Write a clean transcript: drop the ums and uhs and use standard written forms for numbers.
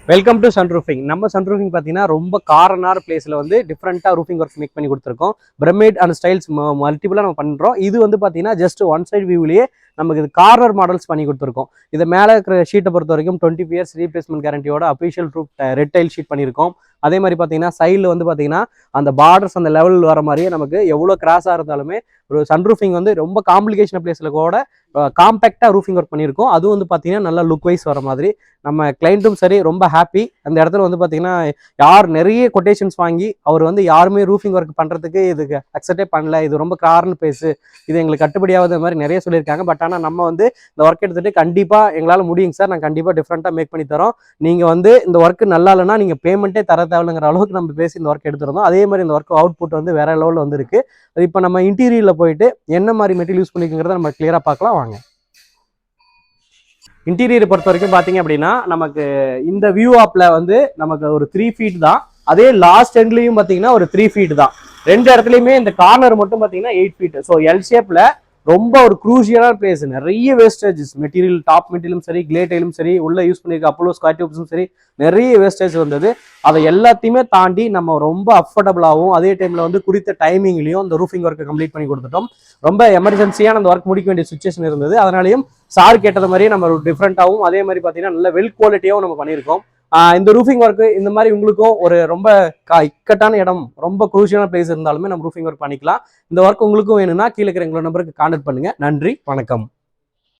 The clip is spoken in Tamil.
Welcome to Sun Roofing. நம்ம சன் ரூஃபிங் பார்த்தீங்கன்னா ரொம்ப கார்னர் பிளேஸில் வந்து டிஃப்ரெண்ட்டாக ரூஃபிங் ஒர்க் மேக் பண்ணி கொடுத்துருக்கோம். பிரமிட் அண்ட் ஸ்டைல்ஸ் மல்டிபிளாக நம்ம பண்ணுறோம். இது வந்து பார்த்தீங்கன்னா ஜஸ்ட் ஒன் சைடு வியூலேயே நமக்கு இது கார்னர் மாடல்ஸ் பண்ணி கொடுத்துருக்கோம். இதை மேலே இருக்கிற ஷீட்டை பொறுத்த வரைக்கும் 20 இயர்ஸ் ரீப்ளேஸ்மெண்ட் கேரண்டியோட official roof red tile sheet பண்ணியிருக்கோம். அதே மாதிரி பார்த்தீங்கன்னா சைடில் வந்து பார்த்தீங்கன்னா அந்த பார்டர்ஸ் அந்த லெவல் வர மாதிரியே நமக்கு எவ்வளோ கிராஸாக இருந்தாலுமே ஒரு சன் ரூஃபிங் வந்து ரொம்ப காம்ப்ளிகேஷன் பிளேஸில் கூட காம்பேக்டாக ரூஃபிங் ஒர்க் பண்ணியிருக்கோம். அதுவும் வந்து பார்த்தீங்கன்னா நல்லா லுக் வைஸ் வர மாதிரி நம்ம கிளைண்ட்டும் சரி ரொம்ப ஹாப்பி. அந்த இடத்துல வந்து பார்த்தீங்கன்னா யார் நிறைய கொட்டேஷன்ஸ் வாங்கி அவர் வந்து யாருமே ரூஃபிங் ஒர்க் பண்ணுறதுக்கு இதுக்கு அக்செப்டே பண்ணல, இது ரொம்ப கார்னு பேசு, இது எங்களுக்கு கட்டுப்படியாவது மாதிரி நிறைய சொல்லியிருக்காங்க. பட் ஆனால் நம்ம வந்து இந்த ஒர்க் எடுத்துகிட்டு கண்டிப்பாக எங்களால் முடியுங்க சார், நாங்கள் கண்டிப்பாக டிஃப்ரெண்ட்டாக மேக் பண்ணி தரோம், நீங்கள் வந்து இந்த ஒர்க் நல்லா இல்லைன்னா நீங்கள் பேமெண்ட்டே தர தேவைங்கிற அளவுக்கு நம்ம பேசி இந்த ஒர்க் எடுத்துருந்தோம். அதே மாதிரி இந்த ஒர்க் அவுட்புட் வந்து வேற லெவலில் வந்து இருக்கு. இப்போ நம்ம இன்டீரியரில் போயிட்டு என்ன மாதிரி மெட்டீரியல் யூஸ் பண்ணிக்கிறத நம்ம கிளியராக பார்க்கலாம் வாங்க. இன்டீரியர் பொறுத்த வரைக்கும் பார்த்தீங்க அப்படின்னா நமக்கு இந்த வியூ ஆப்ல வந்து நமக்கு ஒரு 3 ஃபீட் தான். அதே லாஸ்ட் எண்ட்லையும் பார்த்தீங்கன்னா ஒரு 3 ஃபீட் தான். ரெண்டு இடத்துலையுமே இந்த கார்னர் மட்டும் பார்த்தீங்கன்னா 8 ஃபீட். ஸோ எல் ஷேப்ல ரொம்ப ஒரு குரூஷியலான பிளேஸ். நிறைய வேஸ்டேஜஸ் மெட்டீரியல், டாப் மெட்டீரியலும் சரி, கிளே டைலும் சரி, உள்ள யூஸ் பண்ணியிருக்க அப்போலோ ஸ்கொயர் டியூப்ஸும் சரி, நிறைய வேஸ்டேஜ் வந்தது. அதை எல்லாத்தையுமே தாண்டி நம்ம ரொம்ப அஃபோர்டபுளாகவும் அதே டைம்ல வந்து குறித்த டைமிங்லையும் இந்த ரூஃபிங் ஒர்க்கை கம்ப்ளீட் பண்ணி கொடுத்துட்டோம். ரொம்ப எமர்ஜென்சியான அந்த ஒர்க் முடிக்க வேண்டிய சுச்சுவேஷன் இருந்தது. அதனாலையும் சார் கேட்டது மாதிரி நம்ம டிஃப்ரெண்டாகவும் அதே மாதிரி பார்த்தீங்கன்னா நல்ல வெல் குவாலிட்டியாகவும் நம்ம பண்ணியிருக்கோம். இந்த ரூஃபிங் ஒர்க்கு இந்த மாதிரி உங்களுக்கும் ஒரு ரொம்ப இக்கட்டான இடம், ரொம்ப குரூஷியலான பிளேஸ் இருந்தாலுமே நம்ம ரூஃபிங் ஒர்க் பண்ணிக்கலாம். இந்த ஒர்க் உங்களுக்கும் வேணும்னா கீழே இருக்கிற எங்களோட நம்பருக்கு கான்டாக்ட் பண்ணுங்க. நன்றி, வணக்கம்.